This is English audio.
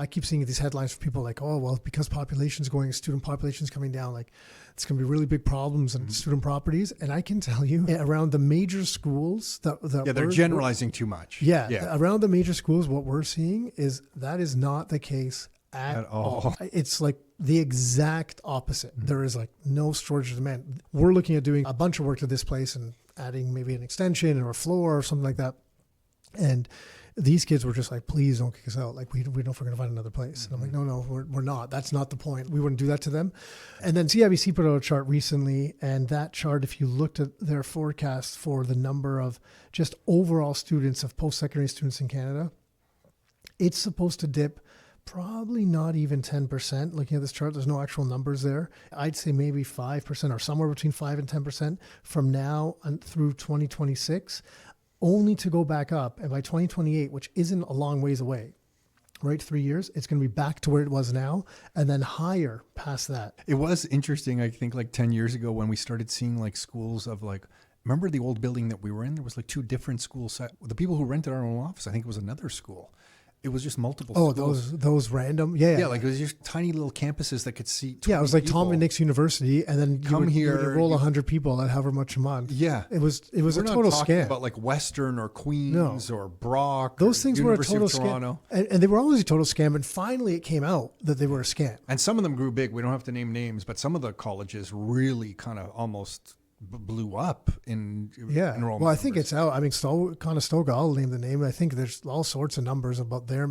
I keep seeing these headlines for people like, oh, well, because student population's coming down, like it's going to be really big problems in student properties. And I can tell you around the major schools they're generalizing too much. Around the major schools, what we're seeing is that is not the case at all. It's like the exact opposite. There is like no shortage of demand. We're looking at doing a bunch of work to this place and adding maybe an extension or a floor or something like that. And these kids were just like, please don't kick us out. Like, we don't know if we're going to find another place. And I'm like, no, we're not. That's not the point. We wouldn't do that to them. And then CIBC put out a chart recently. And that chart, if you looked at their forecast for the number of just overall students, of post-secondary students in Canada, it's supposed to dip probably not even 10%. Looking at this chart, there's no actual numbers there. I'd say maybe 5% or somewhere between 5 and 10% from now through 2026. Only to go back up. And by 2028, which isn't a long ways away, right? 3 years, it's going to be back to where it was now and then higher past that. It was interesting, I think like 10 years ago when we started seeing like schools of like, remember the old building that we were in? There was like 2 different schools. The people who rented our own office, I think it was another school. It was just multiple schools. Those random. Yeah. Like it was just tiny little campuses that could seat 20 it was like people. Tom and Nick's University, and then you would roll 100 people at however much a month. Yeah. It was a total not scam. about like Western or Queens or Brock. Those things were a University total of Toronto. scam. And they were always a total scam. And finally it came out that they were a scam. And some of them grew big. We don't have to name names, but some of the colleges really kind of almost blew up in enrollment. Well, I think it's out. I mean, Conestoga, I'll name the name. I think there's all sorts of numbers about their